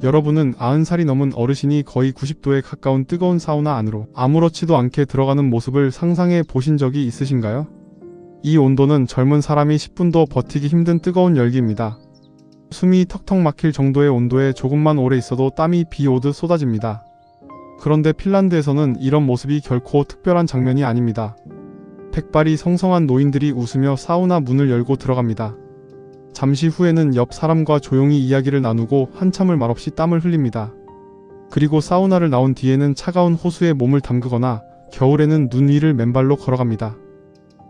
여러분은 90살이 넘은 어르신이 거의 90도에 가까운 뜨거운 사우나 안으로 아무렇지도 않게 들어가는 모습을 상상해 보신 적이 있으신가요? 이 온도는 젊은 사람이 10분도 버티기 힘든 뜨거운 열기입니다. 숨이 턱턱 막힐 정도의 온도에 조금만 오래 있어도 땀이 비 오듯 쏟아집니다. 그런데 핀란드에서는 이런 모습이 결코 특별한 장면이 아닙니다. 백발이 성성한 노인들이 웃으며 사우나 문을 열고 들어갑니다. 잠시 후에는 옆 사람과 조용히 이야기를 나누고 한참을 말없이 땀을 흘립니다. 그리고 사우나를 나온 뒤에는 차가운 호수에 몸을 담그거나 겨울에는 눈 위를 맨발로 걸어갑니다.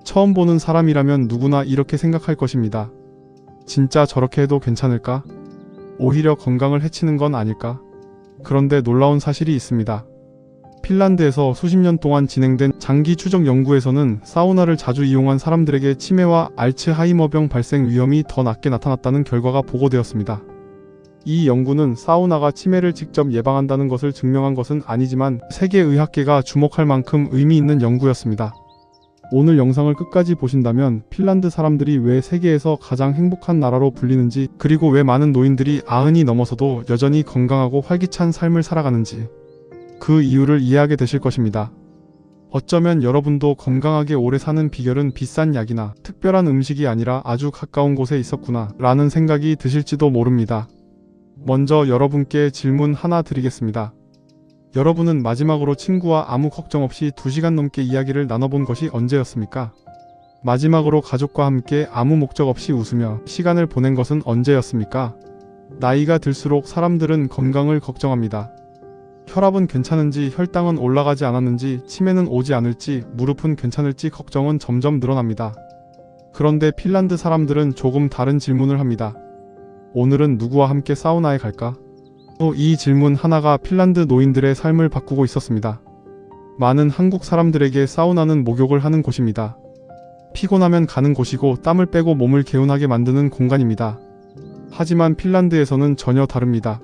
처음 보는 사람이라면 누구나 이렇게 생각할 것입니다. 진짜 저렇게 해도 괜찮을까? 오히려 건강을 해치는 건 아닐까? 그런데 놀라운 사실이 있습니다. 핀란드에서 수십 년 동안 진행된 장기 추적 연구에서는 사우나를 자주 이용한 사람들에게 치매와 알츠하이머병 발생 위험이 더 낮게 나타났다는 결과가 보고되었습니다. 이 연구는 사우나가 치매를 직접 예방한다는 것을 증명한 것은 아니지만 세계의학계가 주목할 만큼 의미 있는 연구였습니다. 오늘 영상을 끝까지 보신다면 핀란드 사람들이 왜 세계에서 가장 행복한 나라로 불리는지, 그리고 왜 많은 노인들이 90이 넘어서도 여전히 건강하고 활기찬 삶을 살아가는지, 그 이유를 이해하게 되실 것입니다. 어쩌면 여러분도 건강하게 오래 사는 비결은 비싼 약이나 특별한 음식이 아니라 아주 가까운 곳에 있었구나 라는 생각이 드실지도 모릅니다. 먼저 여러분께 질문 하나 드리겠습니다. 여러분은 마지막으로 친구와 아무 걱정 없이 2시간 넘게 이야기를 나눠본 것이 언제였습니까? 마지막으로 가족과 함께 아무 목적 없이 웃으며 시간을 보낸 것은 언제였습니까? 나이가 들수록 사람들은 건강을 걱정합니다. 혈압은 괜찮은지, 혈당은 올라가지 않았는지, 치매는 오지 않을지, 무릎은 괜찮을지 걱정은 점점 늘어납니다. 그런데 핀란드 사람들은 조금 다른 질문을 합니다. 오늘은 누구와 함께 사우나에 갈까? 이 질문 하나가 핀란드 노인들의 삶을 바꾸고 있었습니다. 많은 한국 사람들에게 사우나는 목욕을 하는 곳입니다. 피곤하면 가는 곳이고 땀을 빼고 몸을 개운하게 만드는 공간입니다. 하지만 핀란드에서는 전혀 다릅니다.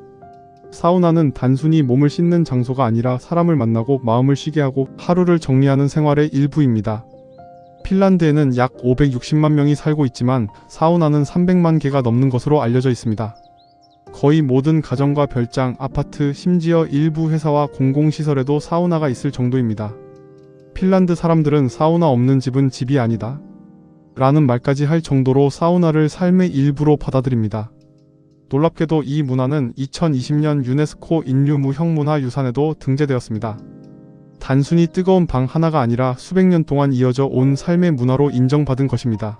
사우나는 단순히 몸을 씻는 장소가 아니라 사람을 만나고 마음을 쉬게 하고 하루를 정리하는 생활의 일부입니다. 핀란드에는 약 560만 명이 살고 있지만 사우나는 300만 개가 넘는 것으로 알려져 있습니다. 거의 모든 가정과 별장, 아파트, 심지어 일부 회사와 공공시설에도 사우나가 있을 정도입니다. 핀란드 사람들은 사우나 없는 집은 집이 아니다 라는 말까지 할 정도로 사우나를 삶의 일부로 받아들입니다. 놀랍게도 이 문화는 2020년 유네스코 인류무형문화유산에도 등재되었습니다. 단순히 뜨거운 방 하나가 아니라 수백 년 동안 이어져 온 삶의 문화로 인정받은 것입니다.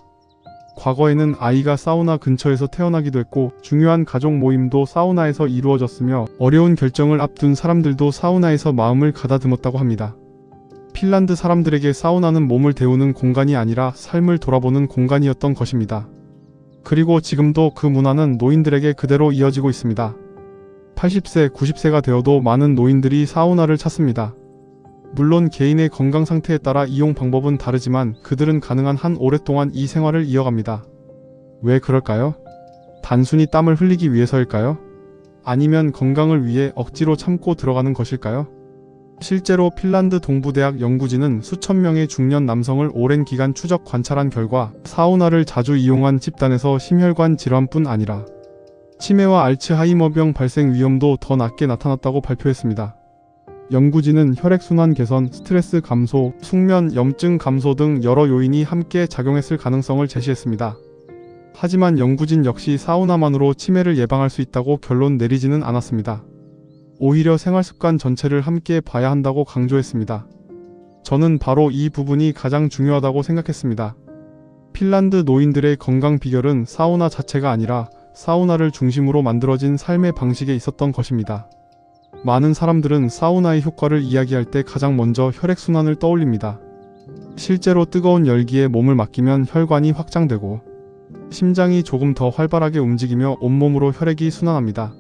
과거에는 아이가 사우나 근처에서 태어나기도 했고 중요한 가족 모임도 사우나에서 이루어졌으며 어려운 결정을 앞둔 사람들도 사우나에서 마음을 가다듬었다고 합니다. 핀란드 사람들에게 사우나는 몸을 데우는 공간이 아니라 삶을 돌아보는 공간이었던 것입니다. 그리고 지금도 그 문화는 노인들에게 그대로 이어지고 있습니다. 80세, 90세가 되어도 많은 노인들이 사우나를 찾습니다. 물론 개인의 건강 상태에 따라 이용 방법은 다르지만 그들은 가능한 한 오랫동안 이 생활을 이어갑니다. 왜 그럴까요? 단순히 땀을 흘리기 위해서일까요? 아니면 건강을 위해 억지로 참고 들어가는 것일까요? 실제로 핀란드 동부대학 연구진은 수천 명의 중년 남성을 오랜 기간 추적 관찰한 결과 사우나를 자주 이용한 집단에서 심혈관 질환뿐 아니라 치매와 알츠하이머병 발생 위험도 더 낮게 나타났다고 발표했습니다. 연구진은 혈액순환 개선, 스트레스 감소, 숙면, 염증 감소 등 여러 요인이 함께 작용했을 가능성을 제시했습니다. 하지만 연구진 역시 사우나만으로 치매를 예방할 수 있다고 결론 내리지는 않았습니다. 오히려 생활습관 전체를 함께 봐야 한다고 강조했습니다. 저는 바로 이 부분이 가장 중요하다고 생각했습니다. 핀란드 노인들의 건강 비결은 사우나 자체가 아니라 사우나를 중심으로 만들어진 삶의 방식에 있었던 것입니다. 많은 사람들은 사우나의 효과를 이야기할 때 가장 먼저 혈액순환을 떠올립니다. 실제로 뜨거운 열기에 몸을 맡기면 혈관이 확장되고 심장이 조금 더 활발하게 움직이며 온몸으로 혈액이 순환합니다.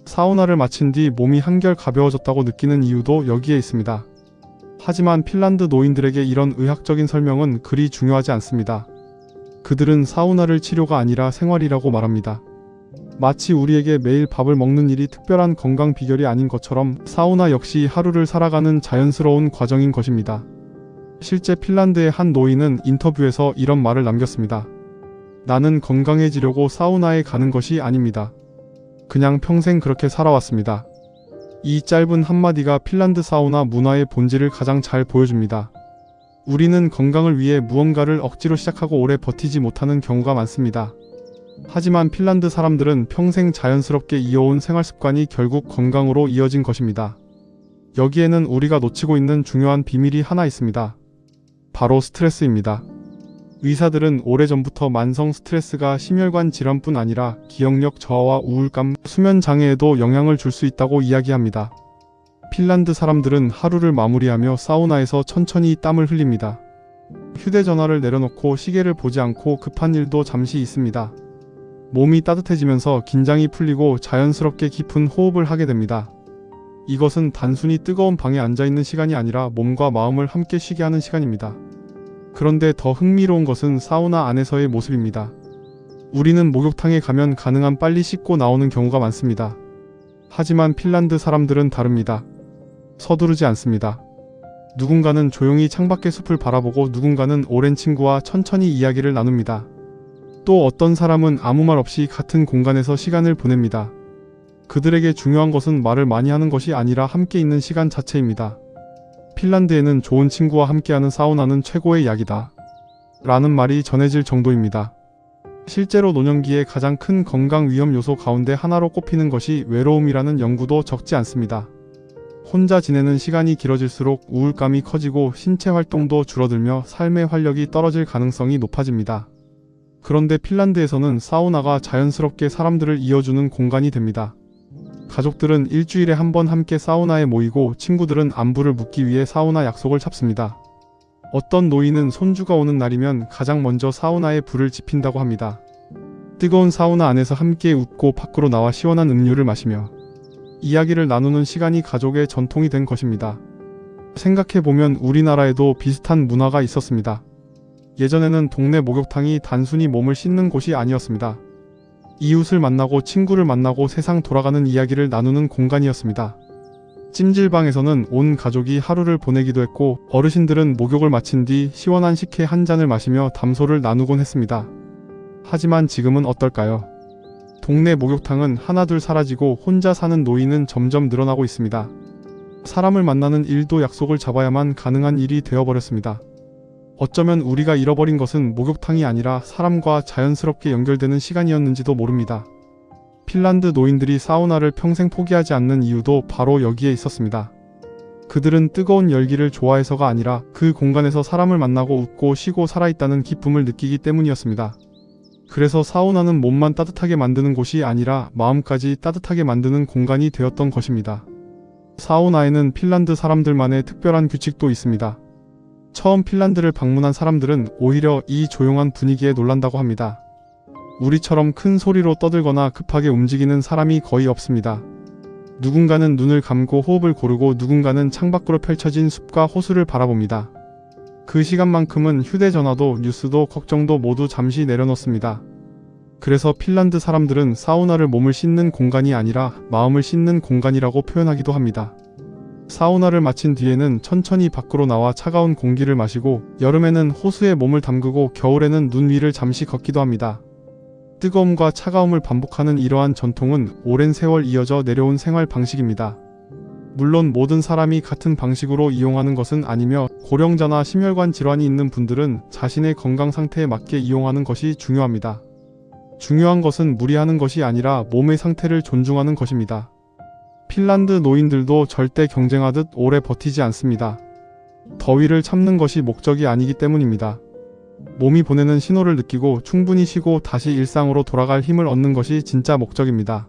사우나를 마친 뒤 몸이 한결 가벼워졌다고 느끼는 이유도 여기에 있습니다. 하지만 핀란드 노인들에게 이런 의학적인 설명은 그리 중요하지 않습니다. 그들은 사우나를 치료가 아니라 생활이라고 말합니다. 마치 우리에게 매일 밥을 먹는 일이 특별한 건강 비결이 아닌 것처럼 사우나 역시 하루를 살아가는 자연스러운 과정인 것입니다. 실제 핀란드의 한 노인은 인터뷰에서 이런 말을 남겼습니다. 나는 건강해지려고 사우나에 가는 것이 아닙니다. 그냥 평생 그렇게 살아왔습니다. 이 짧은 한마디가 핀란드 사우나 문화의 본질을 가장 잘 보여줍니다. 우리는 건강을 위해 무언가를 억지로 시작하고 오래 버티지 못하는 경우가 많습니다. 하지만 핀란드 사람들은 평생 자연스럽게 이어온 생활습관이 결국 건강으로 이어진 것입니다. 여기에는 우리가 놓치고 있는 중요한 비밀이 하나 있습니다. 바로 스트레스입니다. 의사들은 오래전부터 만성 스트레스가 심혈관 질환뿐 아니라 기억력 저하와 우울감, 수면 장애에도 영향을 줄 수 있다고 이야기합니다. 핀란드 사람들은 하루를 마무리하며 사우나에서 천천히 땀을 흘립니다. 휴대전화를 내려놓고 시계를 보지 않고 급한 일도 잠시 있습니다. 몸이 따뜻해지면서 긴장이 풀리고 자연스럽게 깊은 호흡을 하게 됩니다. 이것은 단순히 뜨거운 방에 앉아있는 시간이 아니라 몸과 마음을 함께 쉬게 하는 시간입니다. 그런데 더 흥미로운 것은 사우나 안에서의 모습입니다. 우리는 목욕탕에 가면 가능한 빨리 씻고 나오는 경우가 많습니다. 하지만 핀란드 사람들은 다릅니다. 서두르지 않습니다. 누군가는 조용히 창밖의 숲을 바라보고 누군가는 오랜 친구와 천천히 이야기를 나눕니다. 또 어떤 사람은 아무 말 없이 같은 공간에서 시간을 보냅니다. 그들에게 중요한 것은 말을 많이 하는 것이 아니라 함께 있는 시간 자체입니다. 핀란드에는 좋은 친구와 함께하는 사우나는 최고의 약이다 라는 말이 전해질 정도입니다. 실제로 노년기에 가장 큰 건강 위험 요소 가운데 하나로 꼽히는 것이 외로움이라는 연구도 적지 않습니다. 혼자 지내는 시간이 길어질수록 우울감이 커지고 신체 활동도 줄어들며 삶의 활력이 떨어질 가능성이 높아집니다. 그런데 핀란드에서는 사우나가 자연스럽게 사람들을 이어주는 공간이 됩니다. 가족들은 일주일에 한 번 함께 사우나에 모이고 친구들은 안부를 묻기 위해 사우나 약속을 잡습니다. 어떤 노인은 손주가 오는 날이면 가장 먼저 사우나에 불을 지핀다고 합니다. 뜨거운 사우나 안에서 함께 웃고 밖으로 나와 시원한 음료를 마시며 이야기를 나누는 시간이 가족의 전통이 된 것입니다. 생각해보면 우리나라에도 비슷한 문화가 있었습니다. 예전에는 동네 목욕탕이 단순히 몸을 씻는 곳이 아니었습니다. 이웃을 만나고 친구를 만나고 세상 돌아가는 이야기를 나누는 공간이었습니다. 찜질방에서는 온 가족이 하루를 보내기도 했고 어르신들은 목욕을 마친 뒤 시원한 식혜 한 잔을 마시며 담소를 나누곤 했습니다. 하지만 지금은 어떨까요? 동네 목욕탕은 하나둘 사라지고 혼자 사는 노인은 점점 늘어나고 있습니다. 사람을 만나는 일도 약속을 잡아야만 가능한 일이 되어버렸습니다. 어쩌면 우리가 잃어버린 것은 목욕탕이 아니라 사람과 자연스럽게 연결되는 시간이었는지도 모릅니다. 핀란드 노인들이 사우나를 평생 포기하지 않는 이유도 바로 여기에 있었습니다. 그들은 뜨거운 열기를 좋아해서가 아니라 그 공간에서 사람을 만나고 웃고 쉬고 살아있다는 기쁨을 느끼기 때문이었습니다. 그래서 사우나는 몸만 따뜻하게 만드는 곳이 아니라 마음까지 따뜻하게 만드는 공간이 되었던 것입니다. 사우나에는 핀란드 사람들만의 특별한 규칙도 있습니다. 처음 핀란드를 방문한 사람들은 오히려 이 조용한 분위기에 놀란다고 합니다. 우리처럼 큰 소리로 떠들거나 급하게 움직이는 사람이 거의 없습니다. 누군가는 눈을 감고 호흡을 고르고 누군가는 창밖으로 펼쳐진 숲과 호수를 바라봅니다. 그 시간만큼은 휴대전화도 뉴스도 걱정도 모두 잠시 내려놓습니다. 그래서 핀란드 사람들은 사우나를 몸을 씻는 공간이 아니라 마음을 씻는 공간이라고 표현하기도 합니다. 사우나를 마친 뒤에는 천천히 밖으로 나와 차가운 공기를 마시고 여름에는 호수에 몸을 담그고 겨울에는 눈 위를 잠시 걷기도 합니다. 뜨거움과 차가움을 반복하는 이러한 전통은 오랜 세월 이어져 내려온 생활 방식입니다. 물론 모든 사람이 같은 방식으로 이용하는 것은 아니며 고령자나 심혈관 질환이 있는 분들은 자신의 건강 상태에 맞게 이용하는 것이 중요합니다. 중요한 것은 무리하는 것이 아니라 몸의 상태를 존중하는 것입니다. 핀란드 노인들도 절대 경쟁하듯 오래 버티지 않습니다. 더위를 참는 것이 목적이 아니기 때문입니다. 몸이 보내는 신호를 느끼고 충분히 쉬고 다시 일상으로 돌아갈 힘을 얻는 것이 진짜 목적입니다.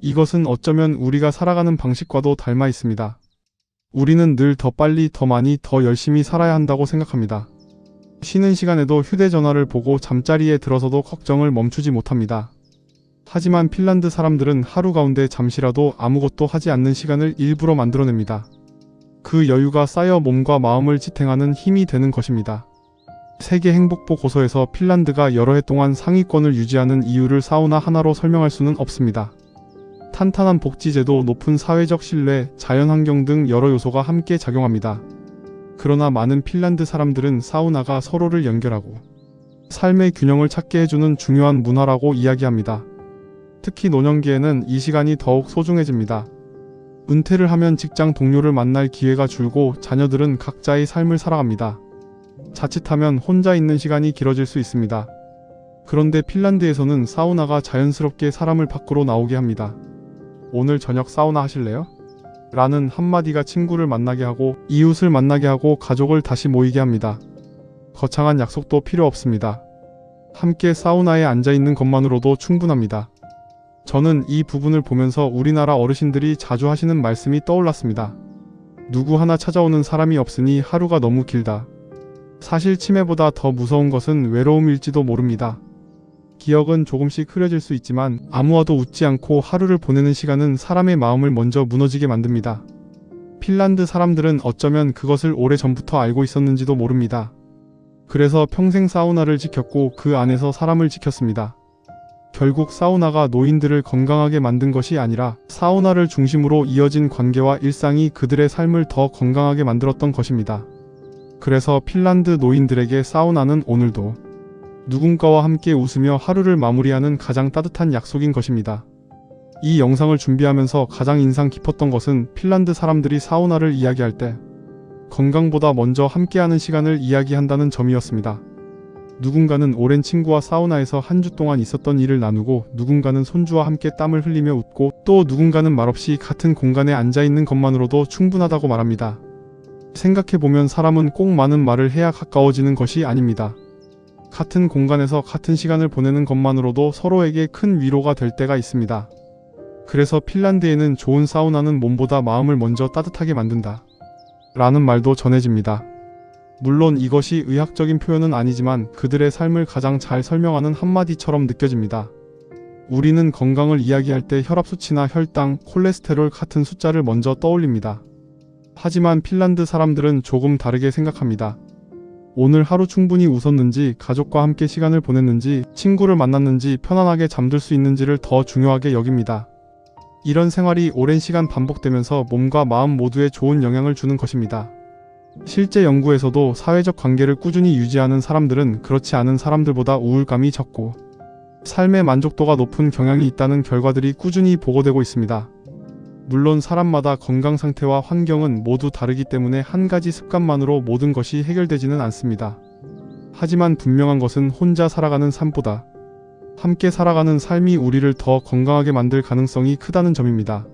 이것은 어쩌면 우리가 살아가는 방식과도 닮아 있습니다. 우리는 늘 더 빨리, 더 많이, 더 열심히 살아야 한다고 생각합니다. 쉬는 시간에도 휴대전화를 보고 잠자리에 들어서도 걱정을 멈추지 못합니다. 하지만 핀란드 사람들은 하루 가운데 잠시라도 아무것도 하지 않는 시간을 일부러 만들어냅니다. 그 여유가 쌓여 몸과 마음을 지탱하는 힘이 되는 것입니다. 세계 행복보고서에서 핀란드가 여러 해 동안 상위권을 유지하는 이유를 사우나 하나로 설명할 수는 없습니다. 탄탄한 복지제도, 높은 사회적 신뢰, 자연환경 등 여러 요소가 함께 작용합니다. 그러나 많은 핀란드 사람들은 사우나가 서로를 연결하고 삶의 균형을 찾게 해주는 중요한 문화라고 이야기합니다. 특히 노년기에는 이 시간이 더욱 소중해집니다. 은퇴를 하면 직장 동료를 만날 기회가 줄고 자녀들은 각자의 삶을 살아갑니다. 자칫하면 혼자 있는 시간이 길어질 수 있습니다. 그런데 핀란드에서는 사우나가 자연스럽게 사람을 밖으로 나오게 합니다. 오늘 저녁 사우나 하실래요? 라는 한마디가 친구를 만나게 하고 이웃을 만나게 하고 가족을 다시 모이게 합니다. 거창한 약속도 필요 없습니다. 함께 사우나에 앉아있는 것만으로도 충분합니다. 저는 이 부분을 보면서 우리나라 어르신들이 자주 하시는 말씀이 떠올랐습니다. 누구 하나 찾아오는 사람이 없으니 하루가 너무 길다. 사실 치매보다 더 무서운 것은 외로움일지도 모릅니다. 기억은 조금씩 흐려질 수 있지만 아무와도 웃지 않고 하루를 보내는 시간은 사람의 마음을 먼저 무너지게 만듭니다. 핀란드 사람들은 어쩌면 그것을 오래전부터 알고 있었는지도 모릅니다. 그래서 평생 사우나를 지켰고 그 안에서 사람을 지켰습니다. 결국 사우나가 노인들을 건강하게 만든 것이 아니라 사우나를 중심으로 이어진 관계와 일상이 그들의 삶을 더 건강하게 만들었던 것입니다. 그래서 핀란드 노인들에게 사우나는 오늘도 누군가와 함께 웃으며 하루를 마무리하는 가장 따뜻한 약속인 것입니다. 이 영상을 준비하면서 가장 인상 깊었던 것은 핀란드 사람들이 사우나를 이야기할 때 건강보다 먼저 함께하는 시간을 이야기한다는 점이었습니다. 누군가는 오랜 친구와 사우나에서 한 주 동안 있었던 일을 나누고 누군가는 손주와 함께 땀을 흘리며 웃고 또 누군가는 말없이 같은 공간에 앉아있는 것만으로도 충분하다고 말합니다. 생각해보면 사람은 꼭 많은 말을 해야 가까워지는 것이 아닙니다. 같은 공간에서 같은 시간을 보내는 것만으로도 서로에게 큰 위로가 될 때가 있습니다. 그래서 핀란드에는 좋은 사우나는 몸보다 마음을 먼저 따뜻하게 만든다. 라는 말도 전해집니다. 물론 이것이 의학적인 표현은 아니지만 그들의 삶을 가장 잘 설명하는 한마디처럼 느껴집니다. 우리는 건강을 이야기할 때 혈압수치나 혈당, 콜레스테롤 같은 숫자를 먼저 떠올립니다. 하지만 핀란드 사람들은 조금 다르게 생각합니다. 오늘 하루 충분히 웃었는지, 가족과 함께 시간을 보냈는지, 친구를 만났는지, 편안하게 잠들 수 있는지를 더 중요하게 여깁니다. 이런 생활이 오랜 시간 반복되면서 몸과 마음 모두에 좋은 영향을 주는 것입니다. 실제 연구에서도 사회적 관계를 꾸준히 유지하는 사람들은 그렇지 않은 사람들보다 우울감이 적고 삶의 만족도가 높은 경향이 있다는 결과들이 꾸준히 보고되고 있습니다. 물론 사람마다 건강 상태와 환경은 모두 다르기 때문에 한 가지 습관만으로 모든 것이 해결되지는 않습니다. 하지만 분명한 것은 혼자 살아가는 삶보다 함께 살아가는 삶이 우리를 더 건강하게 만들 가능성이 크다는 점입니다.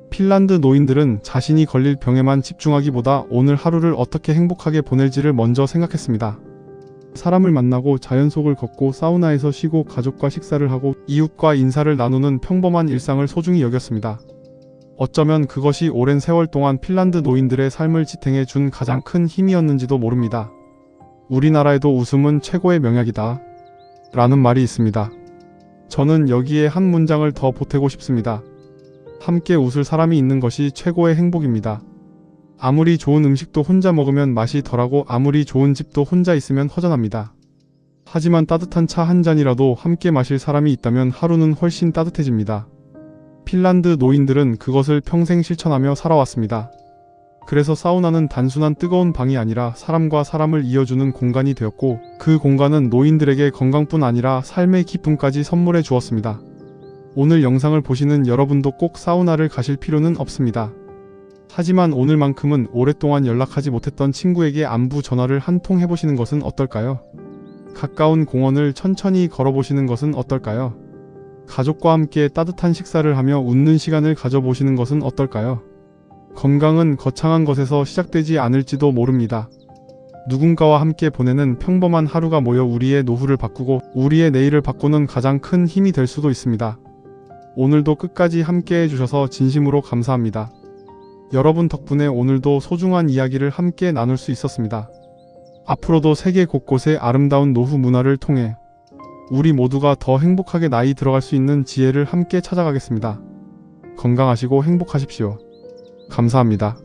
핀란드 노인들은 자신이 걸릴 병에만 집중하기보다 오늘 하루를 어떻게 행복하게 보낼지를 먼저 생각했습니다. 사람을 만나고 자연 속을 걷고 사우나에서 쉬고 가족과 식사를 하고 이웃과 인사를 나누는 평범한 일상을 소중히 여겼습니다. 어쩌면 그것이 오랜 세월 동안 핀란드 노인들의 삶을 지탱해 준 가장 큰 힘이었는지도 모릅니다. 우리나라에도 웃음은 최고의 명약이다. 라는 말이 있습니다. 저는 여기에 한 문장을 더 보태고 싶습니다. 함께 웃을 사람이 있는 것이 최고의 행복입니다. 아무리 좋은 음식도 혼자 먹으면 맛이 덜하고 아무리 좋은 집도 혼자 있으면 허전합니다. 하지만 따뜻한 차 한 잔이라도 함께 마실 사람이 있다면 하루는 훨씬 따뜻해집니다. 핀란드 노인들은 그것을 평생 실천하며 살아왔습니다. 그래서 사우나는 단순한 뜨거운 방이 아니라 사람과 사람을 이어주는 공간이 되었고 그 공간은 노인들에게 건강뿐 아니라 삶의 기쁨까지 선물해 주었습니다. 오늘 영상을 보시는 여러분도 꼭 사우나를 가실 필요는 없습니다. 하지만 오늘만큼은 오랫동안 연락하지 못했던 친구에게 안부 전화를 한 통 해보시는 것은 어떨까요? 가까운 공원을 천천히 걸어보시는 것은 어떨까요? 가족과 함께 따뜻한 식사를 하며 웃는 시간을 가져보시는 것은 어떨까요? 건강은 거창한 것에서 시작되지 않을지도 모릅니다. 누군가와 함께 보내는 평범한 하루가 모여 우리의 노후를 바꾸고 우리의 내일을 바꾸는 가장 큰 힘이 될 수도 있습니다. 오늘도 끝까지 함께 해주셔서 진심으로 감사합니다. 여러분 덕분에 오늘도 소중한 이야기를 함께 나눌 수 있었습니다. 앞으로도 세계 곳곳의 아름다운 노후 문화를 통해 우리 모두가 더 행복하게 나이 들어갈 수 있는 지혜를 함께 찾아가겠습니다. 건강하시고 행복하십시오. 감사합니다.